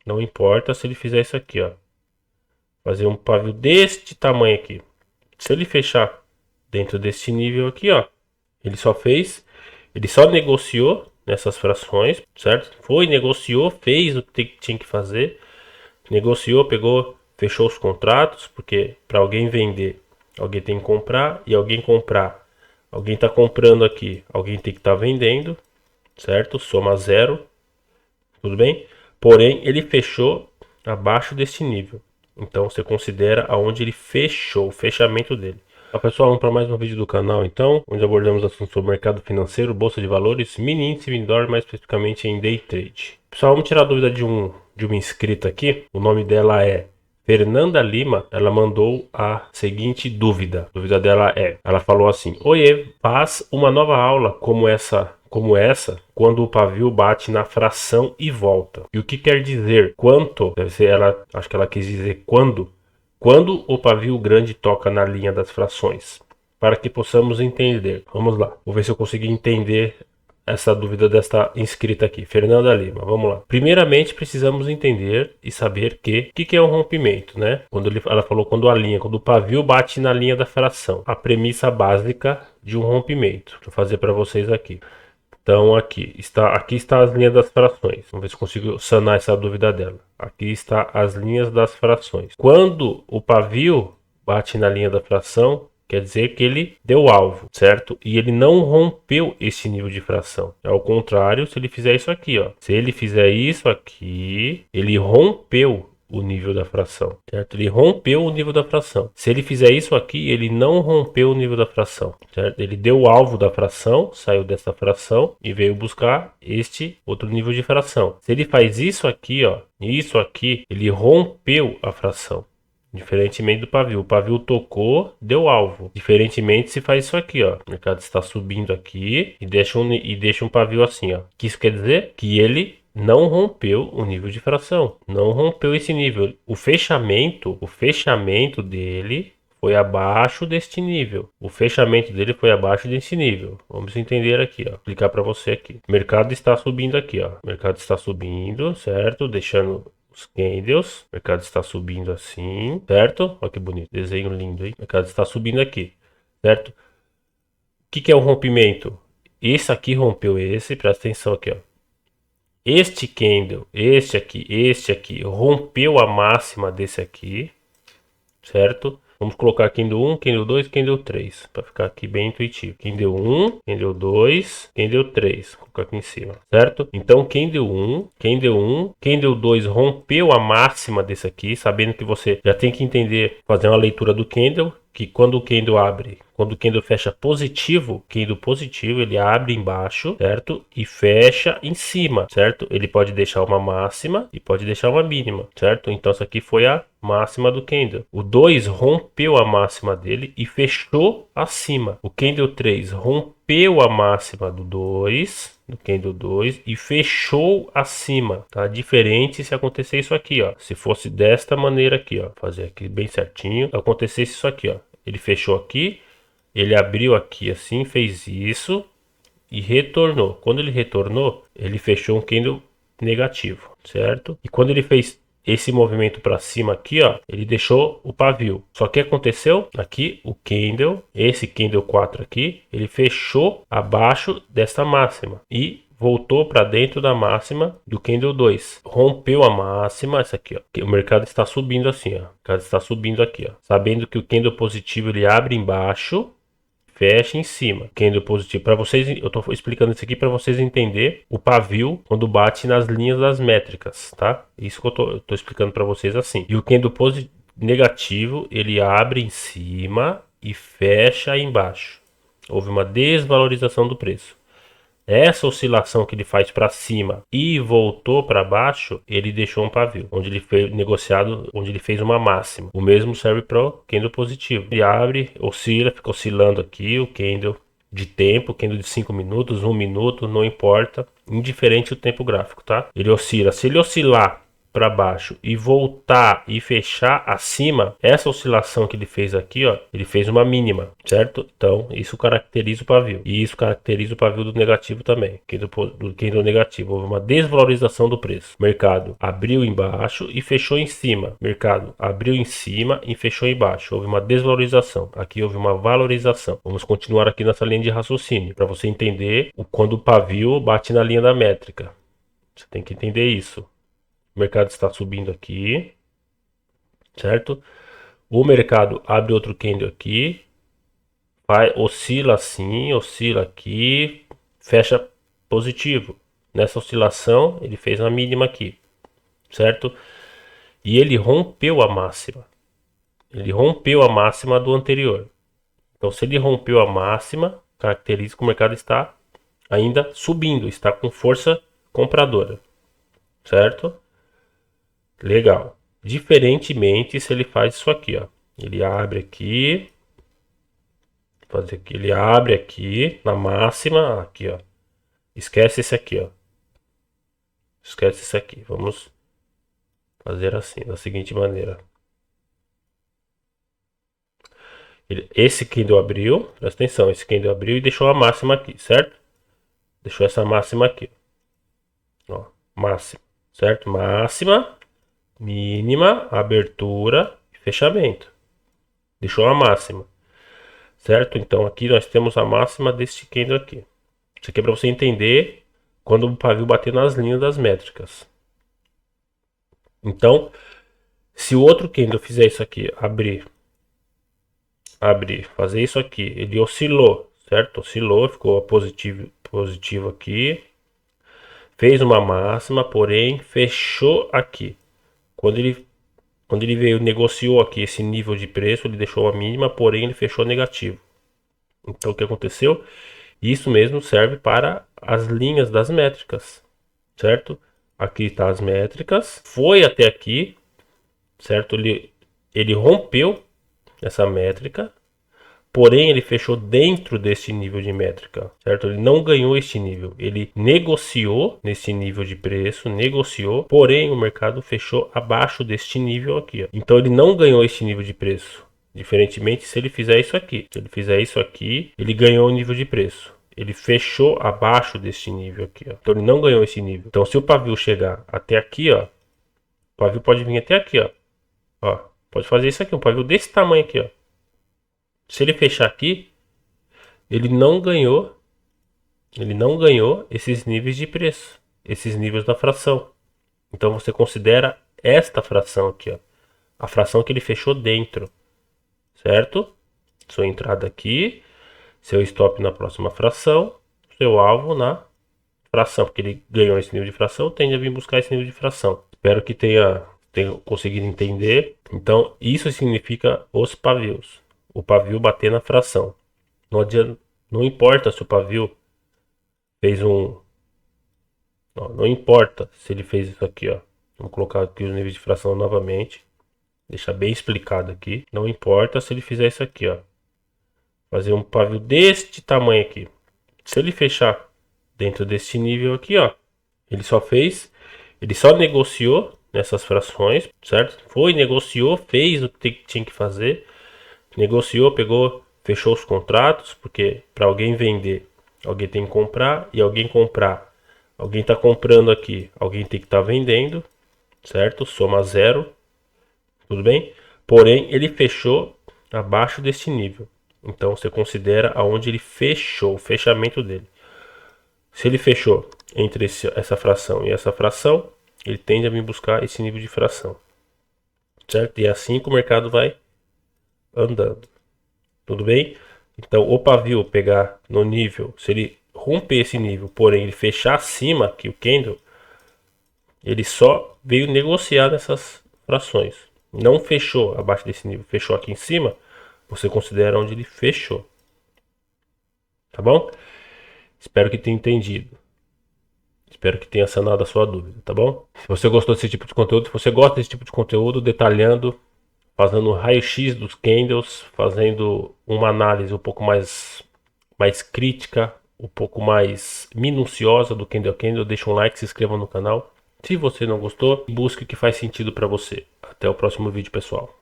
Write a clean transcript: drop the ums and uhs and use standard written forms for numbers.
Não importa se ele fizer isso aqui, ó. Fazer um pavio deste tamanho aqui. Se ele fechar dentro deste nível aqui, ó. Ele só negociou nessas frações, certo? Foi, negociou, fez o que tinha que fazer. Negociou, pegou, fechou os contratos, porque para alguém vender, alguém tem que comprar, e alguém comprar, alguém está comprando aqui, alguém tem que estar vendendo, certo? Soma zero, tudo bem? Porém, ele fechou abaixo desse nível. Então você considera aonde ele fechou, o fechamento dele. Olá pessoal, vamos para mais um vídeo do canal então, onde abordamos assuntos sobre mercado financeiro, bolsa de valores, mini índice, mini dólar, mais especificamente em day trade. Pessoal, vamos tirar a dúvida de uma inscrita aqui. O nome dela é Fernanda Lima. Ela mandou a seguinte dúvida. A dúvida dela ela falou assim: Oiê, faz uma nova aula como essa, quando o pavio bate na fração e volta. E o que quer dizer quanto? Deve ser ela, acho que ela quis dizer quando o pavio grande toca na linha das frações, para que possamos entender. Vamos lá, vou ver se eu consegui entender essa dúvida desta inscrita aqui, Fernanda Lima. Vamos lá. Primeiramente, precisamos entender e saber o que é um rompimento, né? Ela falou quando o pavio bate na linha da fração. A premissa básica de um rompimento. Deixa eu fazer para vocês aqui. Então aqui está as linhas das frações. Vamos ver se consigo sanar essa dúvida dela. Aqui está as linhas das frações. Quando o pavio bate na linha da fração, quer dizer que ele deu alvo, certo? E ele não rompeu esse nível de fração. Ao contrário, se ele fizer isso aqui, ó. Se ele fizer isso aqui, ele rompeu o nível da fração, certo? Ele rompeu o nível da fração. Se ele fizer isso aqui, ele não rompeu o nível da fração, certo? Ele deu o alvo da fração, saiu dessa fração e veio buscar este outro nível de fração. Se ele faz isso aqui, ó, isso aqui, ele rompeu a fração. Diferentemente do pavio. O pavio tocou, deu alvo. Diferentemente se faz isso aqui, ó. O mercado está subindo aqui e deixa um pavio assim, ó. O que isso quer dizer? Que ele não rompeu o nível de fração. Não rompeu esse nível. O fechamento dele foi abaixo deste nível. O fechamento dele foi abaixo desse nível. Vamos entender aqui, ó. Vou explicar para você aqui. O mercado está subindo aqui, ó. O mercado está subindo, certo? Deixando os candles, o mercado está subindo assim, certo? Olha que bonito, desenho lindo, hein? O mercado está subindo aqui, certo? O que é um rompimento? Esse aqui rompeu esse, presta atenção aqui, ó. Este candle, este aqui, rompeu a máxima desse aqui, certo? Vamos colocar candle 1, candle 2, candle 3, para ficar aqui bem intuitivo. Candle 1, candle 2, candle 3, vou colocar aqui em cima, certo? Então candle 1, candle 2 rompeu a máxima desse aqui, sabendo que você já tem que entender, fazer uma leitura do candle, que quando o candle fecha positivo, ele abre embaixo, certo? E fecha em cima, certo? Ele pode deixar uma máxima e pode deixar uma mínima, certo? Então essa aqui foi a máxima do candle. O 2 rompeu a máxima dele e fechou acima. O candle 3 rompeu a máxima do 2, do candle 2 e fechou acima, tá? Diferente se acontecer isso aqui, ó. Se fosse desta maneira aqui, ó, fazer aqui bem certinho, acontecesse isso aqui, ó. Ele fechou aqui, ele abriu aqui assim, fez isso e retornou. Quando ele retornou, ele fechou um candle negativo, certo? E quando ele fez esse movimento para cima aqui, ó, ele deixou o pavio. Só que aconteceu aqui, esse candle 4 aqui, ele fechou abaixo dessa máxima e voltou para dentro da máxima do candle 2. Rompeu a máxima, essa aqui, ó. O mercado está subindo assim, ó. O mercado está subindo aqui, ó. Sabendo que o candle positivo ele abre embaixo, fecha em cima. Candle positivo. Para vocês, eu estou explicando isso aqui para vocês entender o pavio quando bate nas linhas das métricas, tá? Isso que eu tô explicando para vocês assim. E o candle negativo, ele abre em cima e fecha embaixo. Houve uma desvalorização do preço. Essa oscilação que ele faz para cima e voltou para baixo, ele deixou um pavio, onde ele foi negociado, onde ele fez uma máxima. O mesmo serve para o candle positivo. Ele abre, oscila, fica oscilando aqui o candle de tempo, candle de 5 minutos, 1 minuto, não importa, indiferente o tempo gráfico, tá? Ele oscila. Se ele oscilar para baixo e voltar e fechar acima, essa oscilação que ele fez aqui, ó, ele fez uma mínima, certo? Então, isso caracteriza o pavio. E isso caracteriza o pavio do negativo também, do candle negativo. Houve uma desvalorização do preço. O mercado abriu embaixo e fechou em cima. O mercado abriu em cima e fechou embaixo. Houve uma desvalorização. Aqui houve uma valorização. Vamos continuar aqui nessa linha de raciocínio, para você entender quando o pavio bate na linha da métrica. Você tem que entender isso. O mercado está subindo aqui, certo? O mercado abre outro candle aqui, oscila assim, oscila aqui, fecha positivo. Nessa oscilação, ele fez a mínima aqui, certo? E ele rompeu a máxima. Ele rompeu a máxima do anterior. Então, se ele rompeu a máxima, caracteriza que o mercado está ainda subindo, está com força compradora, certo? Legal. Diferentemente se ele faz isso aqui, ó. Ele abre aqui. Fazer aqui. Ele abre aqui na máxima. Aqui, ó. Esquece esse aqui, ó. Esquece esse aqui. Vamos fazer assim, da seguinte maneira. Esse candle abriu. Presta atenção. Esse candle abriu e deixou a máxima aqui, certo? Deixou essa máxima aqui. Ó. Máxima. Certo? Máxima. Mínima. Abertura. E fechamento. Deixou a máxima. Certo? Então aqui nós temos a máxima deste candle aqui. Isso aqui é para você entender quando o pavio bater nas linhas das métricas. Então, se o outro candle fizer isso aqui, abrir, fazer isso aqui, ele oscilou, certo? Oscilou, ficou positivo aqui. Fez uma máxima, porém fechou aqui. Quando ele veio, negociou aqui esse nível de preço, ele deixou a mínima, porém ele fechou negativo. Então o que aconteceu? Isso mesmo serve para as linhas das métricas, certo? Aqui está as métricas, foi até aqui, certo? Ele rompeu essa métrica, porém ele fechou dentro desse nível de métrica, certo? Ele não ganhou este nível, ele negociou nesse nível de preço, negociou, porém o mercado fechou abaixo deste nível aqui, ó. Então ele não ganhou este nível de preço. Diferentemente se ele fizer isso aqui. Se ele fizer isso aqui, ele ganhou o nível de preço. Ele fechou abaixo deste nível aqui, ó. Então ele não ganhou esse nível. Então se o pavio chegar até aqui, ó, o pavio pode vir até aqui, ó. Ó, pode fazer isso aqui, um pavio desse tamanho aqui, ó. Se ele fechar aqui, ele não ganhou esses níveis de preço, esses níveis da fração. Então você considera esta fração aqui, ó, a fração que ele fechou dentro. Certo? Sua entrada aqui, seu stop na próxima fração, seu alvo na fração, porque ele ganhou esse nível de fração, tende a vir buscar esse nível de fração. Espero que tenha conseguido entender. Então, isso significa os pavios. O pavio bater na fração. Não adianta, não importa se o pavio fez não importa se ele fez isso aqui, ó. Vou colocar aqui o nível de fração novamente. Deixar bem explicado aqui. Não importa se ele fizer isso aqui, ó. Fazer um pavio deste tamanho aqui. Se ele fechar dentro deste nível aqui, ó. Ele só negociou nessas frações, certo? Foi, negociou, fez o que tinha que fazer. Negociou, pegou, fechou os contratos. Porque para alguém vender, alguém tem que comprar. E alguém comprar, alguém está comprando aqui. Alguém tem que estar vendendo, certo? Soma zero. Tudo bem? Porém, ele fechou abaixo deste nível. Então, você considera aonde ele fechou, o fechamento dele. Se ele fechou entre essa fração e essa fração, ele tende a vir buscar esse nível de fração. Certo? E é assim que o mercado vai andando. Tudo bem? Então, o pavio pegar no nível, se ele romper esse nível, porém ele fechar acima aqui o candle, ele só veio negociar nessas frações. Não fechou abaixo desse nível, fechou aqui em cima, você considera onde ele fechou. Tá bom? Espero que tenha entendido. Espero que tenha sanado a sua dúvida, tá bom? Se você gostou desse tipo de conteúdo, se você gosta desse tipo de conteúdo, detalhando, fazendo raio-x dos candles, fazendo uma análise um pouco mais crítica, um pouco mais minuciosa do candle a candle, deixa um like, se inscreva no canal. Se você não gostou, busque o que faz sentido para você. Até o próximo vídeo, pessoal.